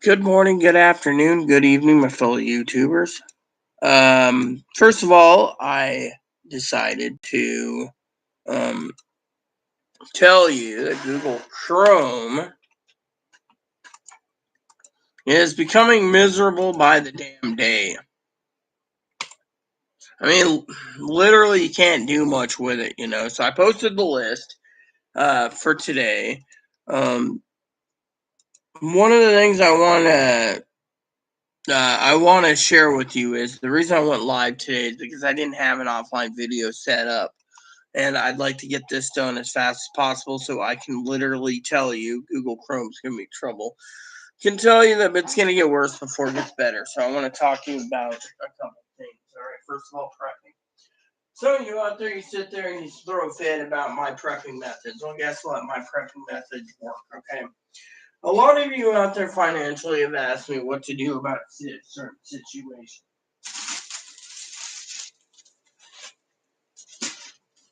Good morning, good afternoon, good evening, my fellow YouTubers. First of all, I decided to um, tell you that Google Chrome is becoming miserable by the damn day. I mean, literally, you can't do much with it. So I posted the list for today. One of the things I want to share with you is the reason I went live today is because I didn't have an offline video set up. And I'd like to get this done as fast as possible so I can literally tell you Google Chrome's going to be trouble. Can tell you that it's going to get worse before it gets better. So I want to talk to you about a couple things. All right, first of all, prepping. Some of you out there, you sit there and you throw a fit about my prepping methods. Well, guess what? My prepping methods work, okay? A lot of you out there financially have asked me what to do about a certain situation.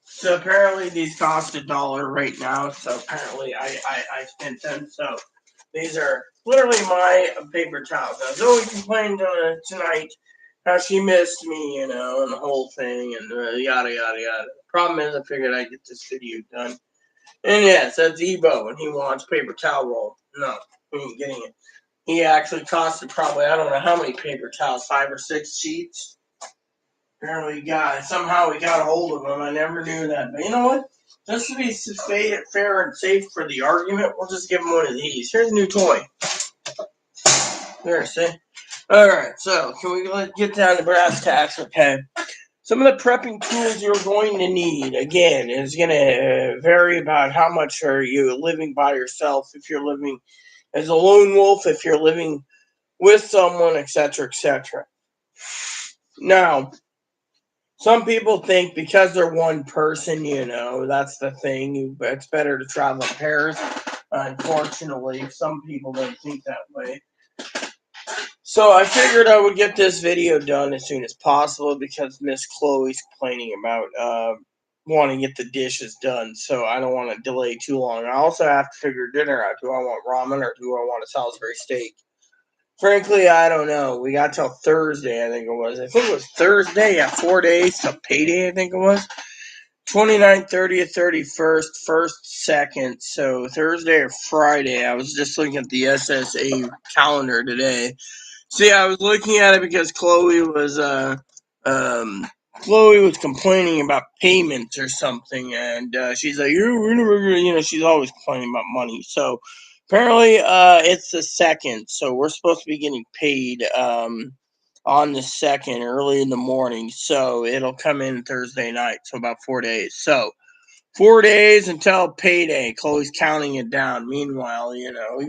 So apparently these cost $1 right now. So apparently I spent them. So these are literally my paper towels. Now Zoe complained tonight how she missed me, and the whole thing, and yada yada yada. Problem is, I figured I'd get this video done. And yes, that's Ebo, and he wants paper towel roll. No, he ain't getting it. He actually costed probably I don't know how many paper towels, 5 or 6 sheets. Apparently, somehow we got a hold of him. I never knew that. But you know what? Just to be fair and safe for the argument, we'll just give him one of these. Here's a new toy. There, see? Alright, so can we get down to brass tacks? Okay. Some of the prepping tools you're going to need, again, is going to vary about how much are you living by yourself, if you're living as a lone wolf, if you're living with someone, etc., etc. Now, some people think because they're one person, that's the thing. It's better to travel in pairs. Unfortunately, some people don't think that way. So I figured I would get this video done as soon as possible because Miss Chloe's complaining about wanting to get the dishes done. So I don't want to delay too long. I also have to figure dinner out. Do I want ramen or do I want a Salisbury steak? Frankly, I don't know. We got till Thursday, I think it was. I think it was Thursday, yeah, 4 days till payday, I think it was. 29th, 30th, 31st, 1st, 2nd. So Thursday or Friday. I was just looking at the SSA calendar today. See, I was looking at it because um, Chloe was complaining about payments or something, and she's like, she's always complaining about money. So apparently, it's the 2nd, so we're supposed to be getting paid on the 2nd, early in the morning. So it'll come in Thursday night, so about 4 days. So 4 days until payday. Chloe's counting it down. Meanwhile,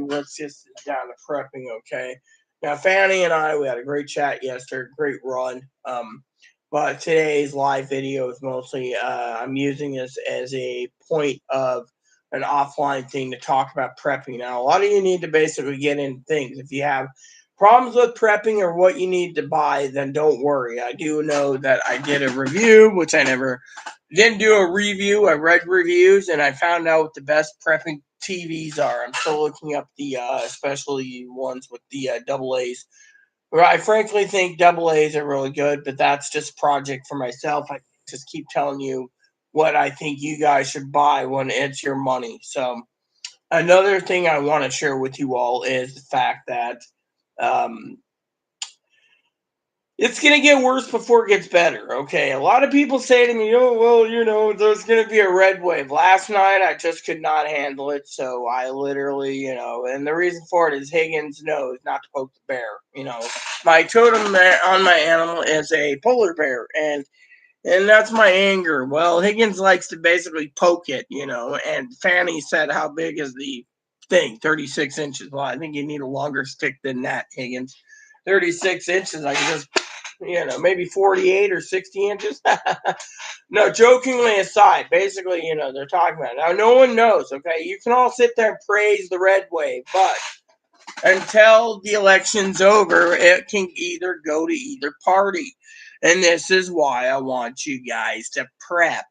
let's just down to prepping, okay? Now, Fanny and I, we had a great chat yesterday, great run. But today's live video is mostly, I'm using this as a point of an offline thing to talk about prepping. Now, a lot of you need to basically get in things. If you have problems with prepping or what you need to buy, then don't worry. I do know that I did a review, which I never didn't do a review. I read reviews and I found out what the best prepping TVs are. I'm still looking up the especially ones with the double A's. I frankly think double A's are really good, but that's just a project for myself. I just keep telling you what I think you guys should buy when it's your money. So another thing I want to share with you all is the fact that um, it's going to get worse before it gets better. Okay. A lot of people say to me, oh, well, there's going to be a red wave. Last night, I just could not handle it. So I literally, and the reason for it is Higgins knows not to poke the bear. My totem on my animal is a polar bear. And that's my anger. Well, Higgins likes to basically poke it, and Fanny said, how big is the thing? 36 inches. Well, I think you need a longer stick than that, Higgins. 36 inches, I can just maybe 48 or 60 inches. No, jokingly aside, basically, they're talking about it. Now, no one knows, okay? You can all sit there and praise the red wave, but until the election's over, it can either go to either party. And this is why I want you guys to prep.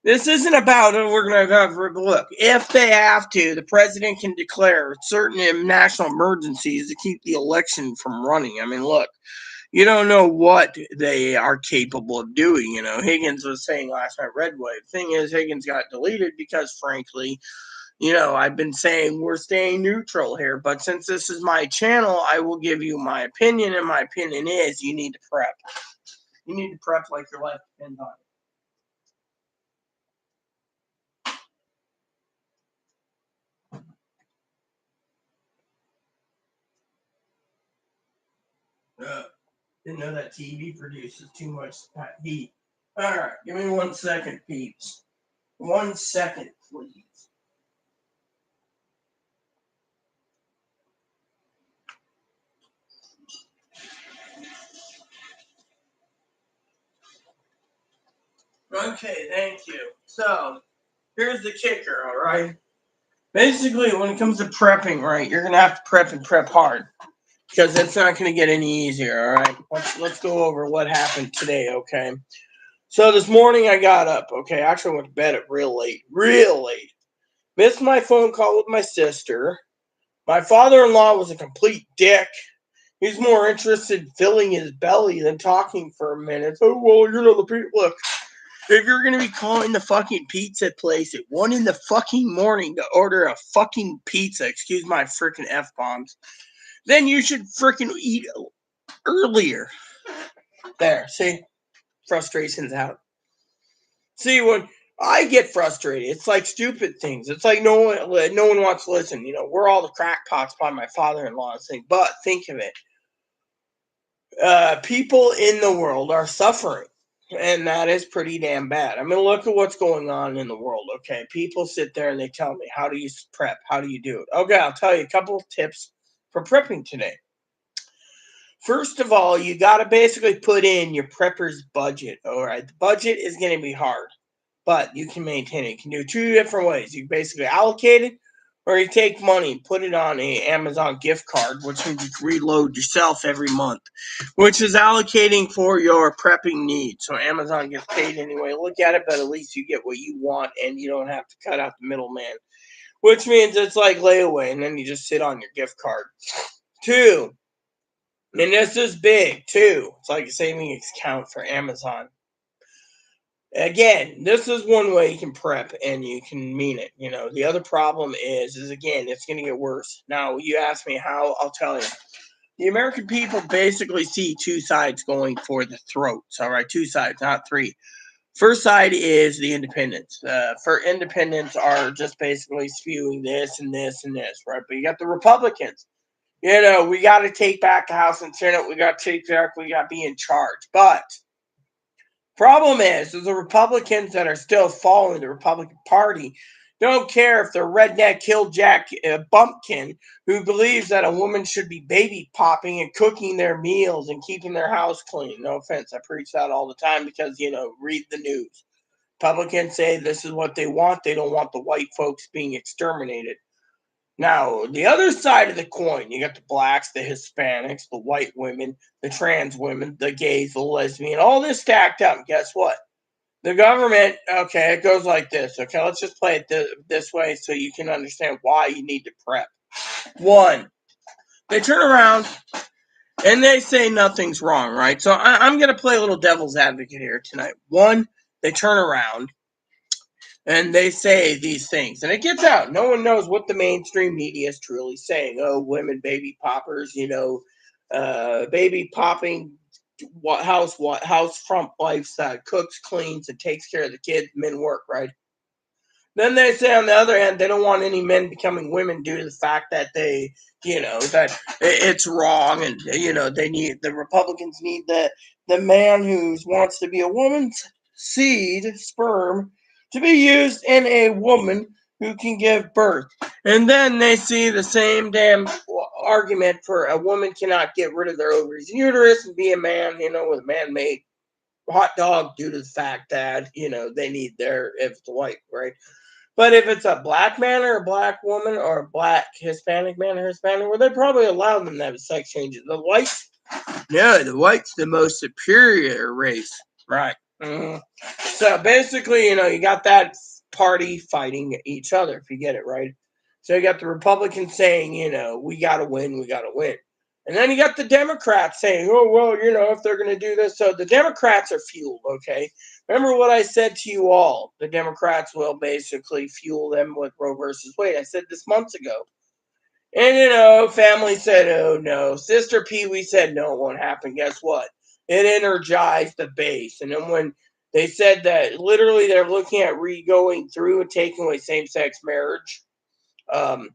This isn't about we're going to look. If they have to, the president can declare certain national emergencies to keep the election from running. I mean, look, you don't know what they are capable of doing. You know, Higgins was saying last night, Red Wave. Thing is, Higgins got deleted because, frankly, you know, I've been saying we're staying neutral here. But since this is my channel, I will give you my opinion, and my opinion is you need to prep. You need to prep like your life depends on it. Didn't know that TV produces too much heat. All right, give me 1 second, peeps. 1 second, please. Okay, thank you. So, here's the kicker, all right? Basically, when it comes to prepping, right, you're going to have to prep and prep hard because it's not going to get any easier, all right? Let's go over what happened today, okay? So, this morning I got up, okay? Actually, I went to bed at real late, real late. Missed my phone call with my sister. My father in law was a complete dick. He's more interested in filling his belly than talking for a minute. Oh, well, you know, the people. Look, if you're going to be calling the fucking pizza place at 1 in the fucking morning to order a fucking pizza, excuse my freaking F bombs, then you should freaking eat earlier. There, see? Frustration's out. See, when I get frustrated, it's like stupid things. It's like no one wants to listen. You know, we're all the crackpots by my father-in-law's thing. But think of it. People in the world are suffering. And that is pretty damn bad. I mean, look at what's going on in the world, okay? People sit there and they tell me, how do you prep? How do you do it? Okay, I'll tell you a couple of tips for prepping today. First of all, you got to basically put in your prepper's budget, all right? The budget is going to be hard, but you can maintain it. You can do two different ways. You basically allocate it, or you take money, put it on a Amazon gift card, which means you can reload yourself every month, which is allocating for your prepping needs. So Amazon gets paid anyway. Look at it, but at least you get what you want, and you don't have to cut out the middleman, which means it's like layaway, and then you just sit on your gift card. Two, and this is big too. It's like a savings account for Amazon. Again, this is one way you can prep and you can mean it. You know, the other problem is again, it's going to get worse. Now, you ask me how, I'll tell you. The American people basically see two sides going for the throats. All right, two sides, not three. First side is the independents. For independents are just basically spewing this and this and this, right? But you got the Republicans. You know, we got to take back the House and Senate. We got to take back. We got to be in charge. But problem is the Republicans that are still following the Republican Party don't care if they're redneck hilljack bumpkin who believes that a woman should be baby popping and cooking their meals and keeping their house clean. No offense, I preach that all the time because, you know, read the news. Republicans say this is what they want. They don't want the white folks being exterminated. Now, the other side of the coin, you got the blacks, the Hispanics, the white women, the trans women, the gays, the lesbian, all this stacked up. And guess what? The government, okay, it goes like this. Okay, let's just play it this way so you can understand why you need to prep. One, they turn around and they say nothing's wrong, right? So I'm going to play a little devil's advocate here tonight. One, they turn around and they say these things, and it gets out. No one knows what the mainstream media is truly saying. Oh, women, baby poppers, you know, baby popping, house front wife that cooks, cleans, and takes care of the kids. Men work, right? Then they say on the other hand, they don't want any men becoming women due to the fact that they, you know, that it's wrong, and you know the Republicans need the man who wants to be a woman's sperm to be used in a woman who can give birth. And then they see the same damn argument for a woman cannot get rid of their ovaries and uterus and be a man, you know, with a man-made hot dog due to the fact that, you know, they need their, if it's white, right? But if it's a black man or a black woman or a black Hispanic man or Hispanic, well, they probably allow them to have sex changes. The whites, no, the white's the most superior race, right? Mhm. So basically, you got that party fighting each other, if you get it right. So you got the Republicans saying, we got to win, we got to win. And then you got the Democrats saying, oh, well, if they're going to do this. So the Democrats are fueled, okay? Remember what I said to you all. The Democrats will basically fuel them with Roe versus Wade. I said this months ago. And, family said, oh, no. Sister Pee Wee said, no, it won't happen. Guess what? It energized the base. And then when they said that literally they're looking at going through and taking away same-sex marriage, um,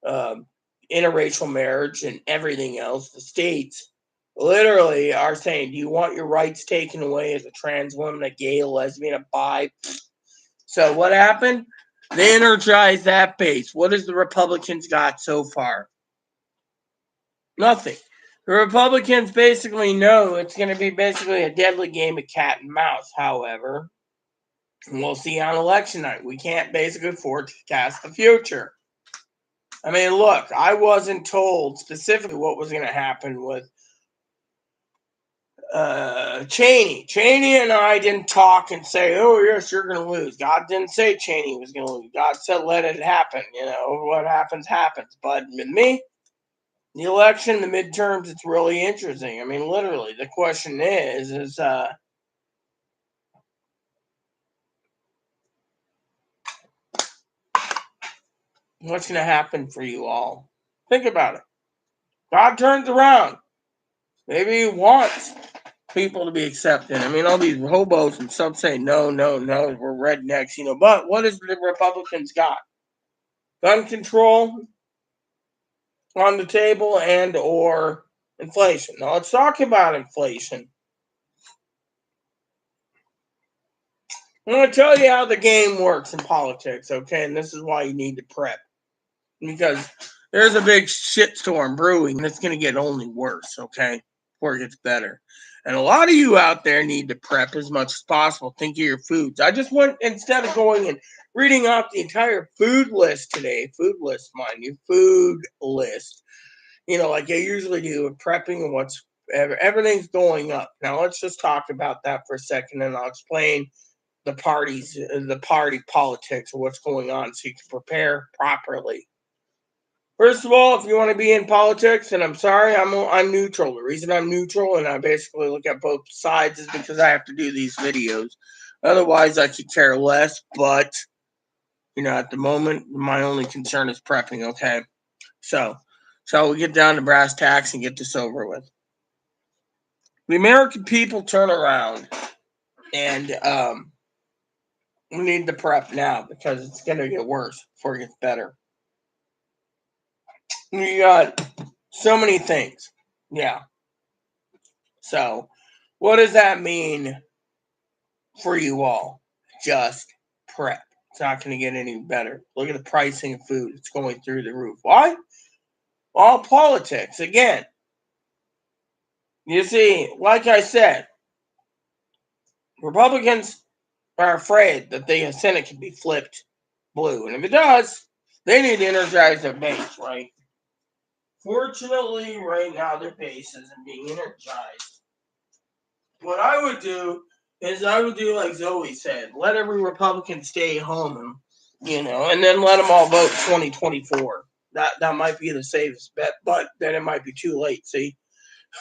um, interracial marriage, and everything else, the states literally are saying, do you want your rights taken away as a trans woman, a gay, a lesbian, a bi? So what happened? They energized that base. What has the Republicans got so far? Nothing. The Republicans basically know it's going to be basically a deadly game of cat and mouse. However, we'll see on election night. We can't basically forecast the future. I mean, look, I wasn't told specifically what was going to happen with Cheney. Cheney and I didn't talk and say, oh, yes, you're going to lose. God didn't say Cheney was going to lose. God said, let it happen. What happens, happens. But with me, the election, the midterms, it's really interesting. I mean, literally, the question is what's going to happen for you all? Think about it. God turns around. Maybe he wants people to be accepted. I mean, all these hobos and stuff say, no, no, no, we're rednecks, But what has the Republicans got? Gun control on the table and or inflation. Now, let's talk about inflation. I'm going to tell you how the game works in politics, okay? And this is why you need to prep. Because there's a big shitstorm brewing, and it's going to get only worse, okay? Before it gets better. And a lot of you out there need to prep as much as possible. Think of your foods. I just went, instead of going and reading off the entire food list today, food list, mind you, food list, like I usually do with prepping and everything's going up. Now, let's just talk about that for a second, and I'll explain the party politics of what's going on so you can prepare properly. First of all, if you want to be in politics, and I'm sorry, I'm neutral. The reason I'm neutral and I basically look at both sides is because I have to do these videos. Otherwise, I could care less. But at the moment, my only concern is prepping. Okay, so shall we get down to brass tacks and get this over with? The American people turn around, and we need to prep now because it's going to get worse before it gets better. We got so many things. Yeah. So, what does that mean for you all? Just prep. It's not going to get any better. Look at the pricing of food. It's going through the roof. Why? All politics. Again, you see, like I said, Republicans are afraid that the Senate can be flipped blue. And if it does, they need to energize their base, right? Fortunately, right now, their base isn't being energized. What I would do is I would do like Zoe said, let every Republican stay home, and then let them all vote 2024. That might be the safest bet, but then it might be too late. See,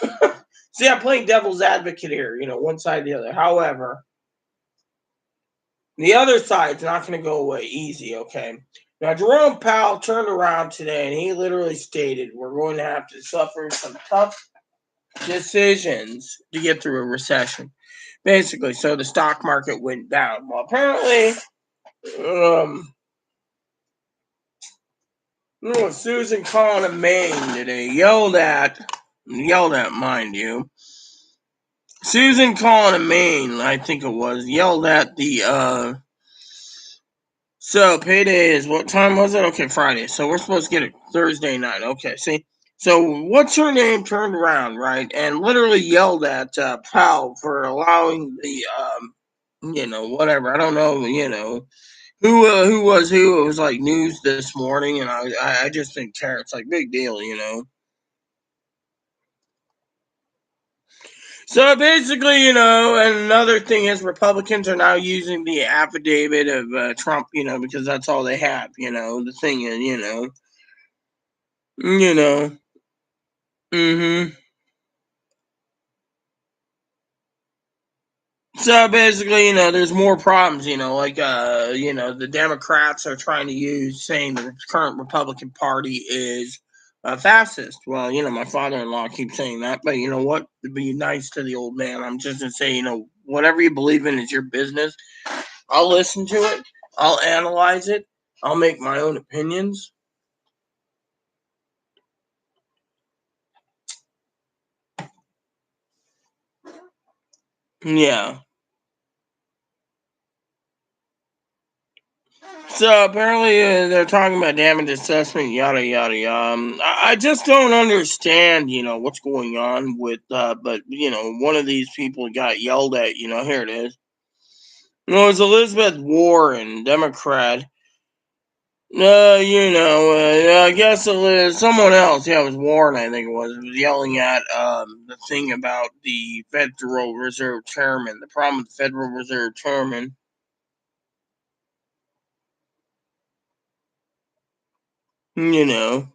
I'm playing devil's advocate here. One side or the other. However, the other side's not going to go away easy. Okay. Now Jerome Powell turned around today, and he literally stated, "We're going to have to suffer some tough decisions to get through a recession." Basically, so the stock market went down. Well, apparently, Susan Collin of Maine today yelled at, mind you. Susan Collin of Maine, I think it was, yelled at the, so payday is, what time was it? Okay, Friday. So we're supposed to get it Thursday night. Okay, see? So what's her name turned around, right? And literally yelled at Powell for allowing the, whatever. I don't know, who was who. It was like news this morning, and I just didn't care. It's like big deal. So basically, and another thing is Republicans are now using the affidavit of Trump, because that's all they have. The thing is, you know, mm-hmm. So basically, there's more problems, like, the Democrats are trying to use saying the current Republican Party is fascist. Well, my father-in-law keeps saying that, but you know what? To be nice to the old man, I'm just going to say, whatever you believe in is your business. I'll listen to it. I'll analyze it. I'll make my own opinions. Yeah. So apparently they're talking about damage assessment, yada yada yada. I just don't understand, what's going on with. But one of these people got yelled at. Here it is. It's Elizabeth Warren, Democrat. I guess someone else. Yeah, it was Warren. I think it was yelling at the thing about the Federal Reserve Chairman. The problem with the Federal Reserve Chairman. You know.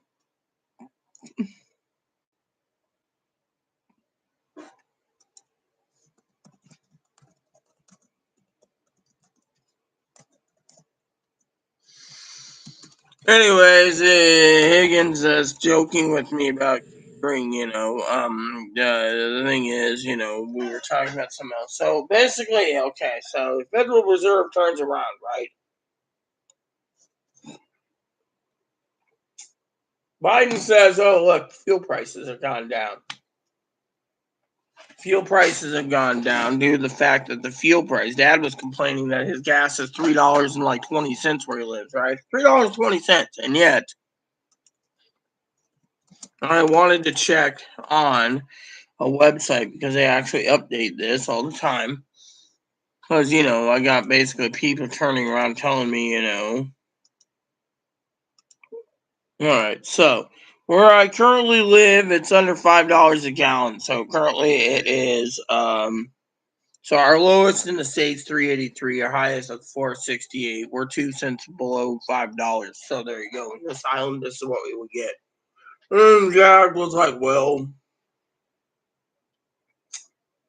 Anyways, Higgins is joking with me about bring. The thing is, we were talking about something else. So basically, okay, so the Federal Reserve turns around, right? Biden says, "Oh, look, fuel prices have gone down. Fuel prices have gone down due to the fact that the fuel price." Dad was complaining that his gas is $3 and like 20 cents where he lives, right? $3.20, and yet I wanted to check on a website because they actually update this all the time. Because, I got basically people turning around telling me, all right, so where I currently live, it's under $5 a gallon. So currently it is, so our lowest in the state's 383, our highest at 468. We're 2 cents below $5. So there you go. In this island, this is what we would get. And Jack was like, well,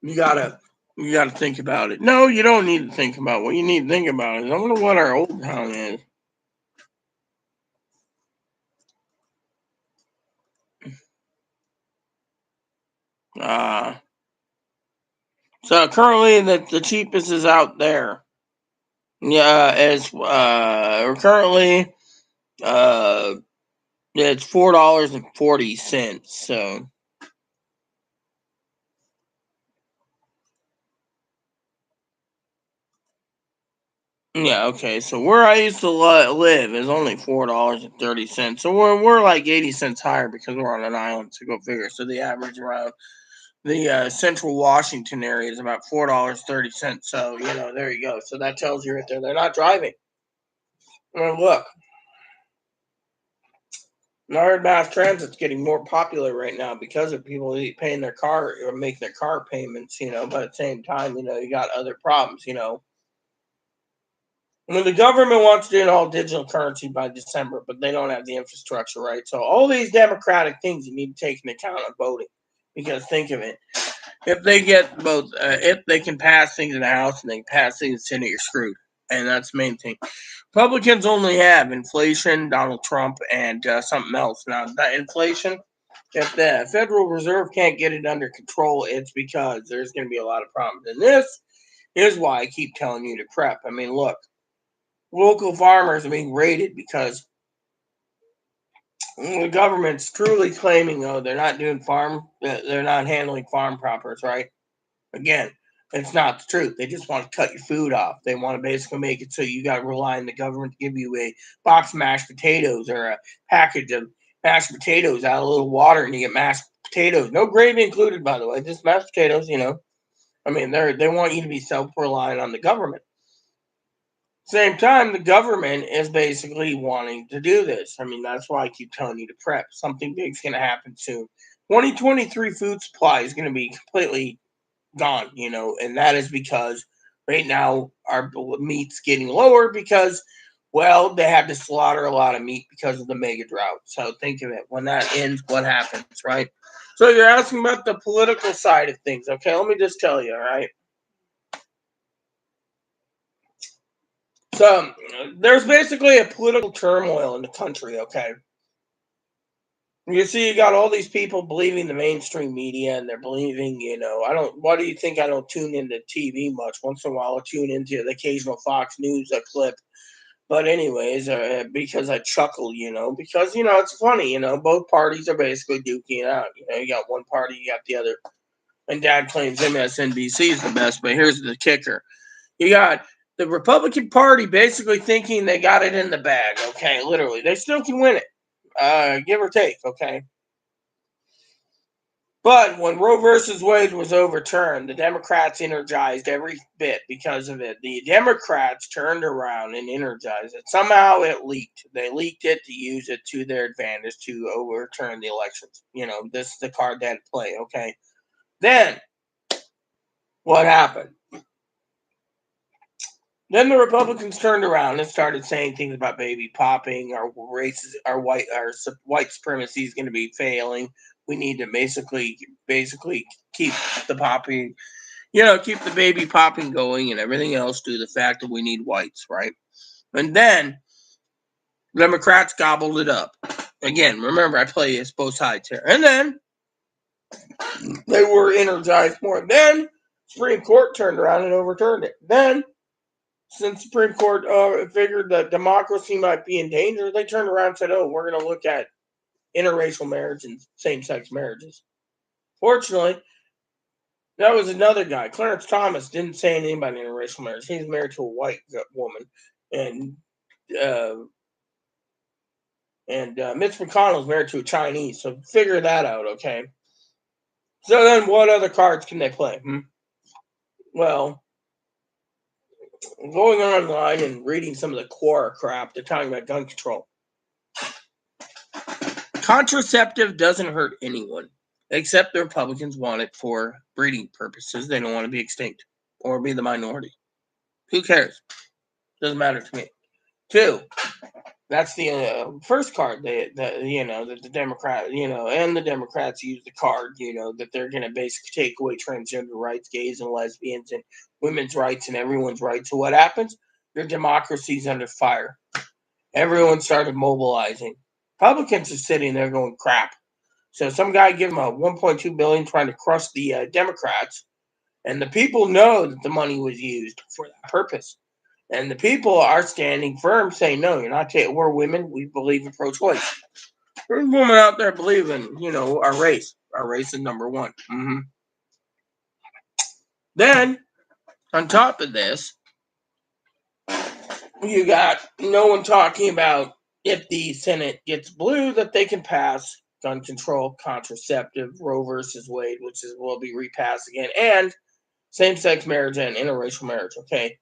You gotta you gotta think about it. No, you don't need to think about what you need to think about is I wonder what our old town is. Uh so currently the cheapest is out there. Yeah, currently uh it's $4.40. So yeah, okay. So where I used to live is only $4.30. So we're like 80 cents higher because we're on an island. So go figure. So the average around the central Washington area is about $4.30. So there you go. So that tells you right there they're not driving. Well, look, I heard mass transit's getting more popular right now because of people paying their car or making their car payments. But at the same time, you got other problems. I mean, the government wants to do an all digital currency by December, but they don't have the infrastructure, right? So all these democratic things you need to take into account on voting, because think of it: if they get both, if they can pass things in the House and they can pass things in the Senate, you're screwed. And that's the main thing. Republicans only have inflation, Donald Trump, and something else. Now, that inflation, if the Federal Reserve can't get it under control, it's because there's going to be a lot of problems. And this is why I keep telling you to prep. I mean, look, local farmers are being raided because the government's truly claiming, oh, they're not doing they're not handling farm properties, right? Again, it's not the truth. They just want to cut your food off. They want to basically make it so you got to rely on the government to give you a box of mashed potatoes or a package of mashed potatoes out of a little water, and you get mashed potatoes. No gravy included, by the way, just mashed potatoes. I mean, they want you to be self-reliant on the government. Same time, the government is basically wanting to do this. I mean, that's why I keep telling you to prep. Something big's going to happen soon. 2023 food supply is going to be completely. gone, and that is because right now our meat's getting lower because, well, they had to slaughter a lot of meat because of the mega drought. So think of it. When that ends, what happens, right? So you're asking about the political side of things. Okay, let me just tell you, all right? So there's basically a political turmoil in the country, okay? You see, you got all these people believing the mainstream media, and they're believing, I don't. Why do you think I don't tune into TV much? Once in a while, I'll tune into the occasional Fox News clip. But anyways, because I chuckle, because it's funny. Both parties are basically duking it out. You got one party, you got the other, and Dad claims MSNBC is the best. But here's the kicker: you got the Republican Party basically thinking they got it in the bag. Okay, literally, they still can win it, give or take. Okay. But when Roe versus Wade was overturned, the Democrats energized every bit because of it. The Democrats turned around and energized it. Somehow it leaked. They leaked it to use it to their advantage to overturn the elections. This is the card that play, okay? Then, what happened? Then the Republicans turned around and started saying things about baby popping, white supremacy is going to be failing. We need to basically keep the popping, keep the baby popping going and everything else due to the fact that we need whites, right? And then Democrats gobbled it up. Again, remember I play as both sides here. And then they were energized more. Then Supreme Court turned around and overturned it. Then since Supreme Court figured that democracy might be in danger, they turned around and said, "Oh, we're going to look at interracial marriage and same-sex marriages." Fortunately, that was another guy. Clarence Thomas didn't say anything about interracial marriage. He's married to a white woman, and uh, Mitch McConnell's married to a Chinese. So figure that out, okay? So then, what other cards can they play? Well, going online and reading some of the Quora crap, they're talking about gun control. Contraceptive doesn't hurt anyone, except the Republicans want it for breeding purposes. They don't want to be extinct or be the minority. Who cares? Doesn't matter to me. 2, that's the first card that the Democrat, and the Democrats use the card, that they're going to basically take away transgender rights, gays and lesbians, and women's rights and everyone's rights. So what happens? Your democracy's under fire. Everyone started mobilizing. Republicans are sitting there going crap. So some guy gave them a $1.2 billion trying to crush the Democrats, and the people know that the money was used for that purpose. And the people are standing firm, saying, "No, you're not. We're women. We believe in pro-choice." There's women out there believing, our race. Our race is number one. Then, on top of this, you got no one talking about if the Senate gets blue that they can pass gun control, contraceptive, Roe versus Wade, which will be repassed again, and same-sex marriage and interracial marriage. Okay.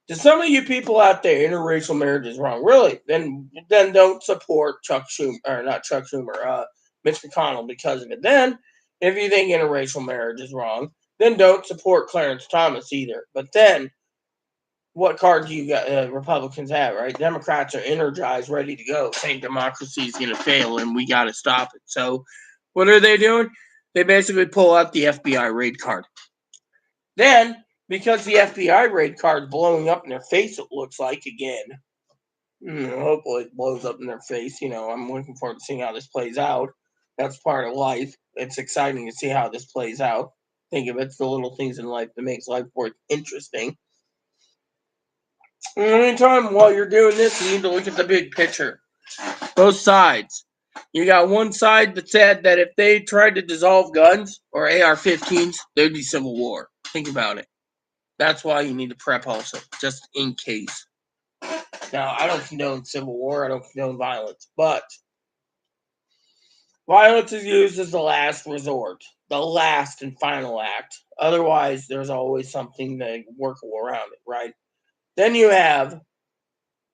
To some of you people out there, interracial marriage is wrong. Really? Then don't support Chuck Schumer, or not Chuck Schumer, Mitch McConnell because of it. Then, if you think interracial marriage is wrong, then don't support Clarence Thomas either. But then, what card do you got? Republicans have, right? Democrats are energized, ready to go, saying democracy is going to fail and we got to stop it. So, what are they doing? They basically pull out the FBI raid card. Then, because the FBI raid card is blowing up in their face, it looks like again. Hopefully, it blows up in their face. I'm looking forward to seeing how this plays out. That's part of life. It's exciting to see how this plays out. Think of it, it's the little things in life that makes life worth interesting. Anytime while you're doing this, you need to look at the big picture. Both sides. You got one side that said that if they tried to dissolve guns or AR-15s, there'd be civil war. Think about it. That's why you need to prep also, just in case. Now, I don't condone civil war. I don't condone violence. But violence is used as the last resort, the last and final act. Otherwise, there's always something to work around it, right? Then you have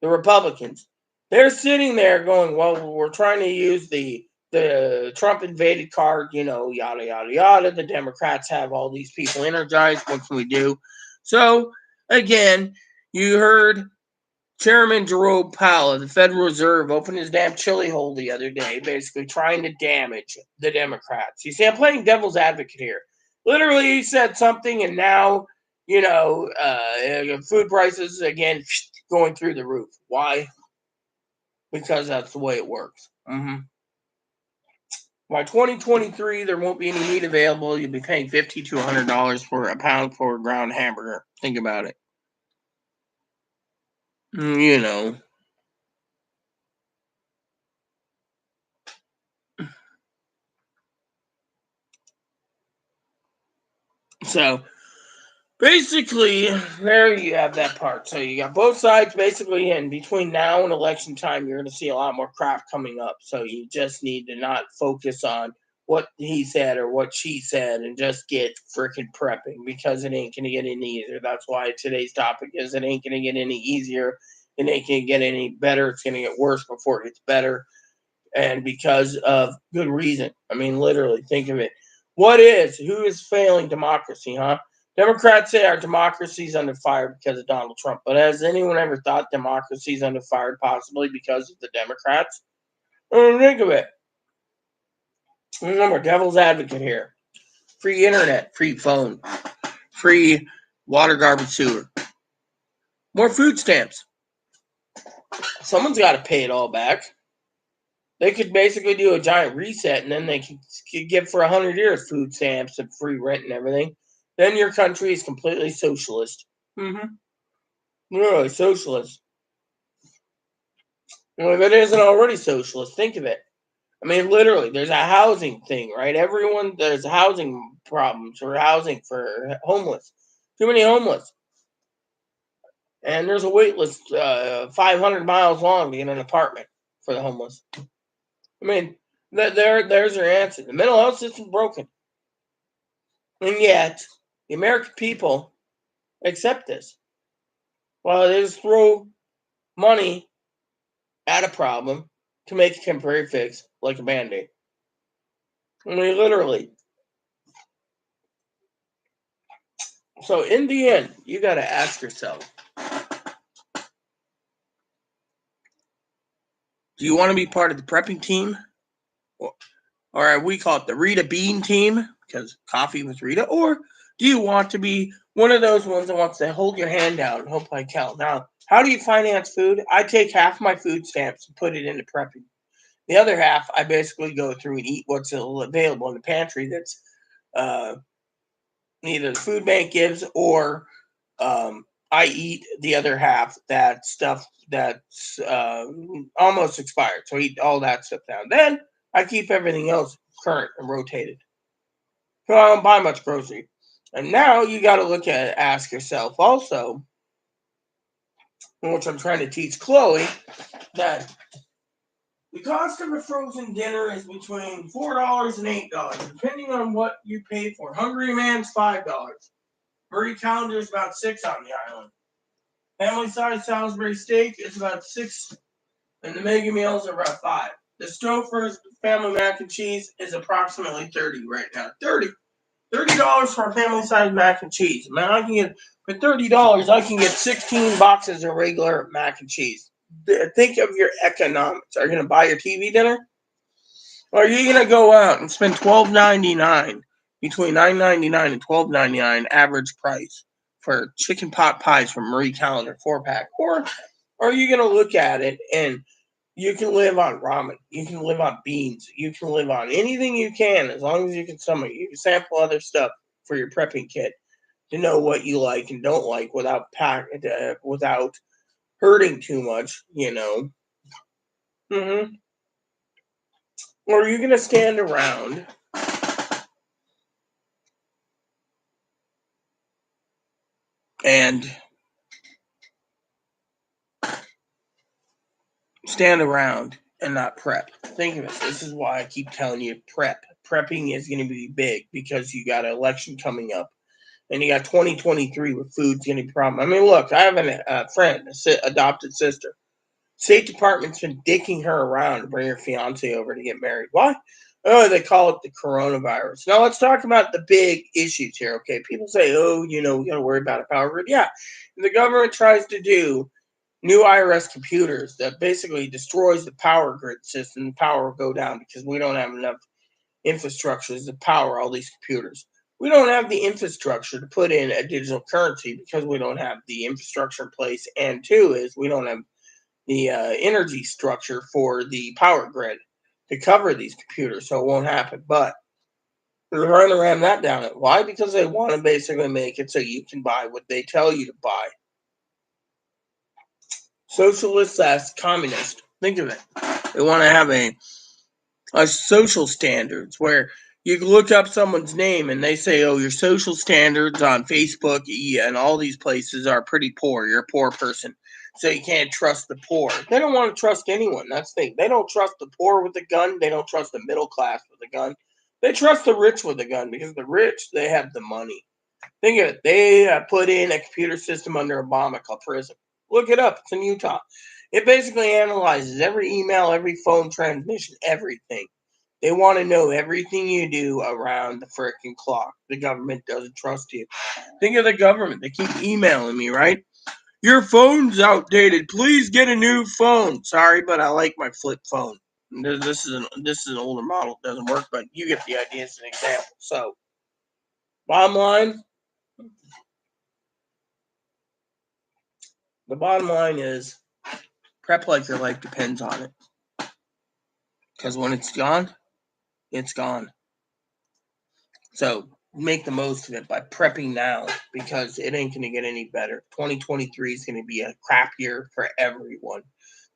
the Republicans. They're sitting there going, well, we're trying to use the the Trump invaded card, yada, yada, yada. The Democrats have all these people energized. What can we do? So, again, you heard Chairman Jerome Powell of the Federal Reserve open his damn chili hole the other day, basically trying to damage the Democrats. You see, I'm playing devil's advocate here. Literally, he said something, and now, food prices, again, going through the roof. Why? Because that's the way it works. By 2023, there won't be any meat available. You'll be paying $50 to $100 for a pound for a ground hamburger. Think about it. You know. So, basically, there you have that part. So, you got both sides basically, and between now and election time, you're going to see a lot more crap coming up. So, you just need to not focus on what he said or what she said and just get freaking prepping because it ain't going to get any easier. That's why today's topic is it ain't going to get any easier. It ain't going to get any better. It's going to get worse before it gets better. And because of good reason. I mean, literally, think of it. Who is failing democracy, huh? Democrats say our democracy is under fire because of Donald Trump. But has anyone ever thought democracy is under fire possibly because of the Democrats? Think of it. Remember, devil's advocate here. Free internet, free phone, free water, garbage, sewer. More food stamps. Someone's got to pay it all back. They could basically do a giant reset, and then they could give for 100 years food stamps and free rent and everything. Then your country is completely socialist. Really, socialist. Well, if it isn't already socialist, think of it. I mean, literally, there's a housing thing, right? There's housing problems or housing for homeless. Too many homeless. And there's a wait list 500 miles long to get an apartment for the homeless. I mean, there's your answer. The mental health system's broken. And yet, the American people accept this. While they just throw money at a problem to make a temporary fix, like a Band-Aid. I mean, literally. So, in the end, you got to ask yourself, do you want to be part of the prepping team? Or we call it the Rita Bean team, because coffee was Rita? Or do you want to be one of those ones that wants to hold your hand out and hope I count? Now, how do you finance food? I take half my food stamps and put it into prepping. The other half, I basically go through and eat what's available in the pantry that's either the food bank gives or I eat the other half, that stuff that's almost expired. So I eat all that stuff down. Then I keep everything else current and rotated. So I don't buy much grocery. And now you got to ask yourself also, which I'm trying to teach Chloe, that the cost of a frozen dinner is between $4 and $8, depending on what you pay for. Hungry Man's $5. Marie Callender's is about $6 on the island. Family size Salisbury steak is about $6, and the mega meals are about $5. The Stouffer's family mac and cheese is approximately $30 right now. $30 for a family size mac and cheese. Man, I can get for $30. I can get 16 boxes of regular mac and cheese. Think of your economics. Are you going to buy your TV dinner? Or are you going to go out and spend $12.99, between $9.99 and $12.99 average price for chicken pot pies from Marie Callender 4-pack? Or are you going to look at it and you can live on ramen, you can live on beans, you can live on anything you can as long as you can sample other stuff for your prepping kit to know what you like and don't like without hurting too much, Or are you going to stand around and not prep? Think of it. This is why I keep telling you prep. Prepping is going to be big because you got an election coming up. And you got 2023 where food's going to be a problem. I mean, look, I have a friend, adopted sister. State Department's been dicking her around to bring her fiance over to get married. Why? Oh, they call it the coronavirus. Now let's talk about the big issues here, okay? People say, oh, we got to worry about a power grid. Yeah, the government tries to do new IRS computers that basically destroys the power grid system. The power will go down because we don't have enough infrastructures to power all these computers. We don't have the infrastructure to put in a digital currency because we don't have the infrastructure in place. And two is we don't have the energy structure for the power grid to cover these computers, so it won't happen. But they're trying to ram that down. Why? Because they want to basically make it so you can buy what they tell you to buy. Socialist as communist. Think of it. They want to have a social standards where you can look up someone's name and they say, oh, your social standards on Facebook and all these places are pretty poor. You're a poor person. So you can't trust the poor. They don't want to trust anyone. That's the thing. They don't trust the poor with a gun. They don't trust the middle class with a gun. They trust the rich with a gun because the rich, they have the money. Think of it. They put in a computer system under Obama called PRISM. Look it up. It's in Utah. It basically analyzes every email, every phone transmission, everything. They want to know everything you do around the frickin' clock. The government doesn't trust you. Think of the government. They keep emailing me, right? Your phone's outdated. Please get a new phone. Sorry, but I like my flip phone. This is an older model. It doesn't work, but you get the idea as an example. So, bottom line, the bottom line is prep like your life depends on it. Because when it's gone, it's gone. So make the most of it by prepping now because it ain't going to get any better. 2023 is going to be a crap year for everyone.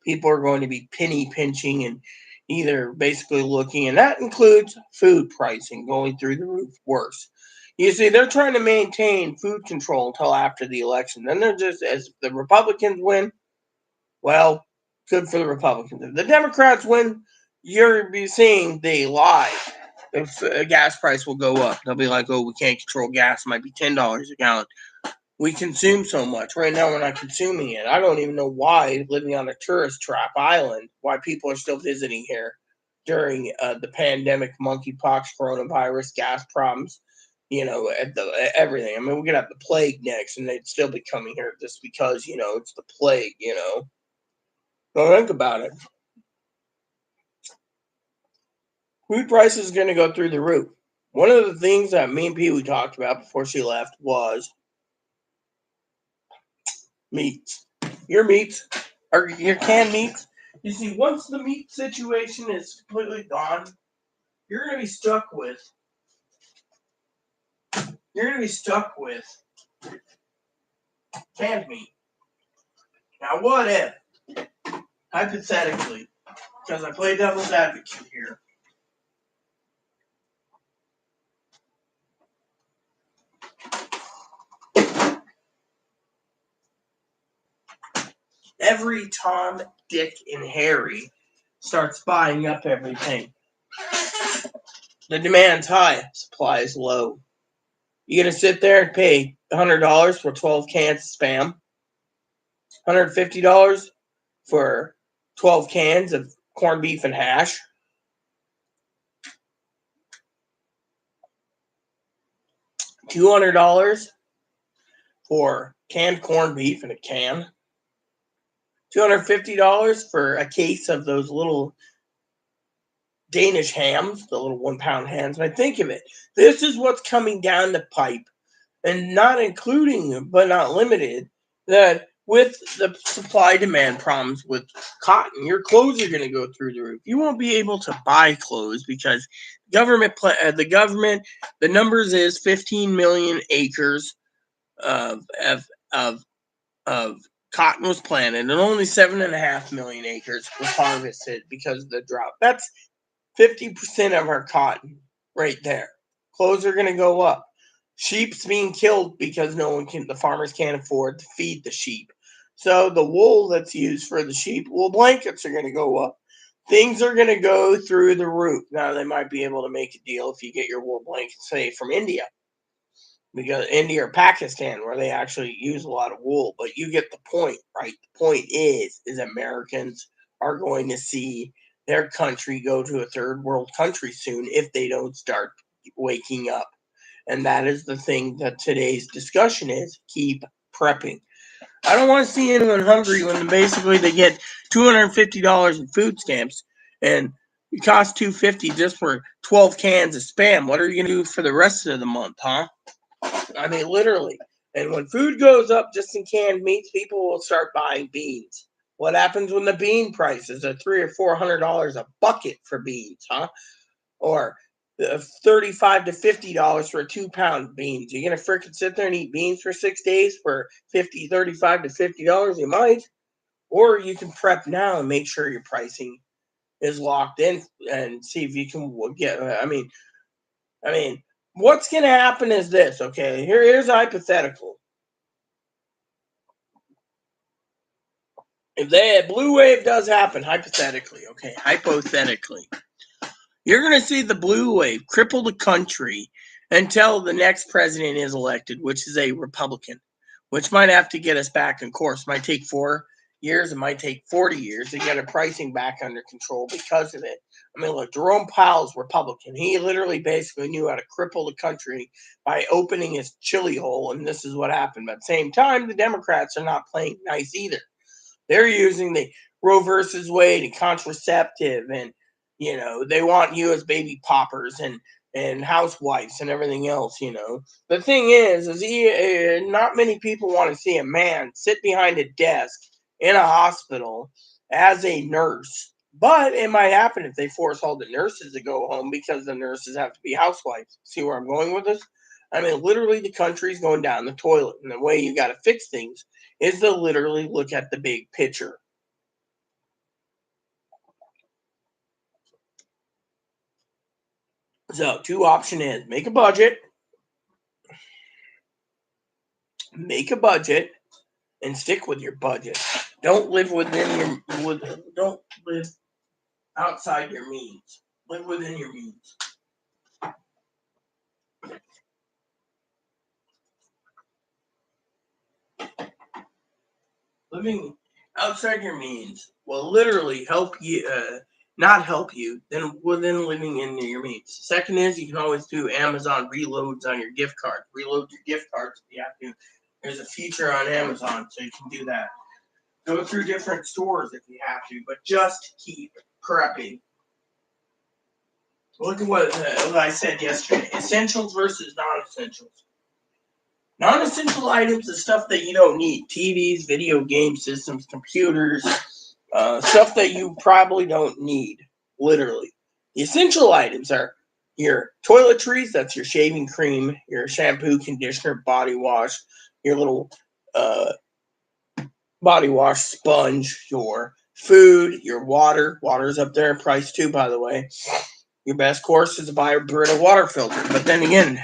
People are going to be penny pinching and either basically looking, and that includes food pricing going through the roof worse. You see, they're trying to maintain food control until after the election. Then they're just, as the Republicans win, well, good for the Republicans. If the Democrats win, you're seeing they lie. If gas price will go up, they'll be like, "Oh, we can't control gas. It might be $10 a gallon. We consume so much. Right now, we're not consuming it. I don't even know why, living on a tourist trap island, why people are still visiting here during the pandemic, monkeypox, coronavirus, gas problems, everything. I mean, we could have the plague next, and they'd still be coming here just because, it's the plague, Don't think about it. Food prices are going to go through the roof. One of the things that me and Pee Wee talked about before she left was meats. Your meats, or your canned meats. You see, once the meat situation is completely gone, you're going to be stuck with. You're going to be stuck with canned meat. Now, what if, hypothetically, because I play devil's advocate here, every Tom, Dick, and Harry starts buying up everything. The demand's high, supply is low. You gonna sit there and pay $100 for 12 cans of Spam? $150 for 12 cans of corned beef and hash? $200 for canned corned beef in a can? $250 for a case of those little Danish hams, the little 1 pound hams? And I think of it, this is what's coming down the pipe, and not including, but not limited, that with the supply demand problems with cotton, your clothes are going to go through the roof. You won't be able to buy clothes because the numbers is 15 million acres of of cotton was planted, and only 7.5 million acres was harvested because of the drought. That's 50% of our cotton right there. Clothes are going to go up. Sheep's being killed because the farmers can't afford to feed the sheep. So the wool that's used for the sheep, wool blankets are going to go up. Things are going to go through the roof. Now, they might be able to make a deal if you get your wool blankets, say, from India. because India or Pakistan, where they actually use a lot of wool. But you get the point, right? The point is Americans are going to see their country go to a third world country soon if they don't start waking up. And that is the thing that today's discussion is: keep prepping. I don't want to see anyone hungry when basically they get $250 in food stamps and it costs $250 just for 12 cans of spam. What are you gonna do for the rest of the month, huh? I mean, literally. And when food goes up just in canned meats, people will start buying beans. What happens when the bean prices are $300 or $400 a bucket for beans, huh? Or 35 to $50 for a 2 pound beans. You're gonna freaking sit there and eat beans for 6 days for 35 to $50? You might. Or you can prep now and make sure your pricing is locked in and see if you can get. I mean, what's gonna happen is this. Okay, here's a hypothetical. If a blue wave does happen, hypothetically, okay, hypothetically, you're going to see the blue wave cripple the country until the next president is elected, which is a Republican, which might have to get us back in course. Might take 4 years. It might take 40 years to get our pricing back under control because of it. I mean, look, Jerome Powell's Republican. He literally basically knew how to cripple the country by opening his chili hole, and this is what happened. But at the same time, the Democrats are not playing nice either. They're using the Roe versus Wade and contraceptive, and they want you as baby poppers and housewives and everything else. The thing is not many people want to see a man sit behind a desk in a hospital as a nurse. But it might happen if they force all the nurses to go home because the nurses have to be housewives. See where I'm going with this? I mean, literally, the country's going down the toilet, and the way you got to fix things is to literally look at the big picture. So, two option is make a budget, and stick with your budget. Don't live don't live outside your means. Live within your means. Living outside your means will literally help you, not help you, then within living in your means. Second is you can always do Amazon reloads on your gift card. Reload your gift cards if you have to. There's a feature on Amazon, so you can do that. Go through different stores if you have to, but just keep prepping. Look at what I said yesterday. Essentials versus non-essentials. Non-essential items is stuff that you don't need. TVs, video game systems, computers, stuff that you probably don't need, literally. The essential items are your toiletries, that's your shaving cream, your shampoo, conditioner, body wash, your little body wash sponge, your food, your water. Water's up there in price too, by the way. Your best course is to buy a Brita water filter. But then again,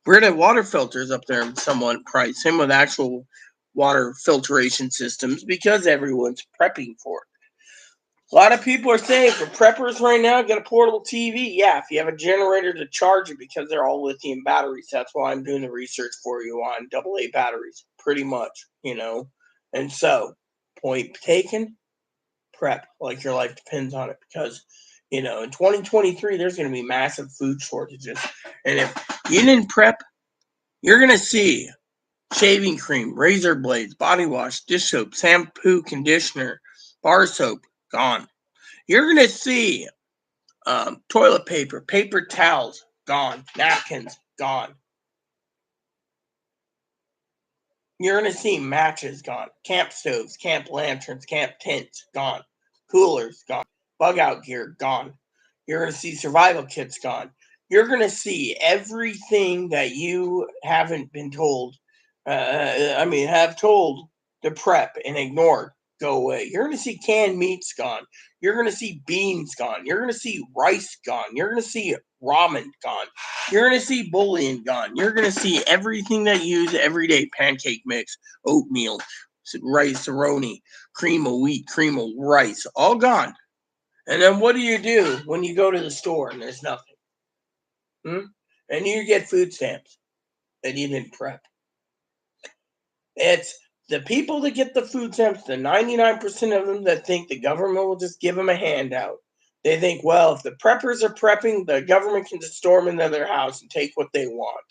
Brita water filters up there in somewhat price. Same with actual water filtration systems because everyone's prepping for it. A lot of people are saying for preppers right now, get a portable TV. Yeah, if you have a generator to charge it because they're all lithium batteries. That's why I'm doing the research for you on AA batteries, pretty much. And so, point taken, prep like your life depends on it because, in 2023, there's going to be massive food shortages. And if you didn't prep, you're going to see shaving cream, razor blades, body wash, dish soap, shampoo, conditioner, bar soap, gone. You're going to see toilet paper, paper towels, gone. Napkins, gone. You're going to see matches, gone. Camp stoves, camp lanterns, camp tents, gone. Coolers, gone. Bug out gear, gone. You're going to see survival kits, gone. You're going to see everything that you haven't been told, have told to prep and ignored go away. You're going to see canned meats gone. You're going to see beans gone. You're going to see rice gone. You're going to see ramen gone. You're going to see bouillon gone. You're going to see everything that you use every day: pancake mix, oatmeal, rice aroni, cream of wheat, cream of rice, all gone. And then what do you do when you go to the store and there's nothing? And you get food stamps. and you didn't prep. It's the people that get the food stamps, the 99% of them that think the government will just give them a handout. They think, well, if the preppers are prepping, the government can just storm into their house and take what they want.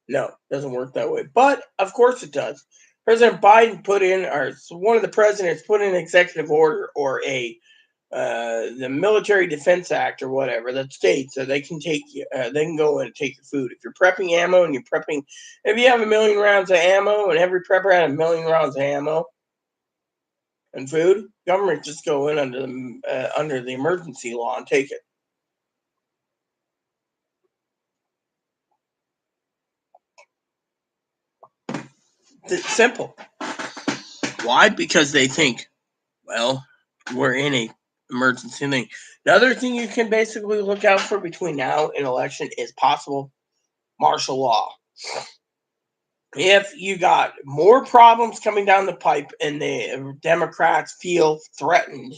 No, it doesn't work that way. But of course it does. President Biden put in, or one of the presidents put in an executive order or the Military Defense Act or whatever that states that they can they can go in and take your food. If you're prepping ammo and if you have 1,000,000 rounds of ammo and every prepper had 1,000,000 rounds of ammo and food, government just go in under the emergency law and take it. It's simple. Why? Because they think, well, we're in a emergency thing. The other thing you can basically look out for between now and election is possible martial law. If you got more problems coming down the pipe and the Democrats feel threatened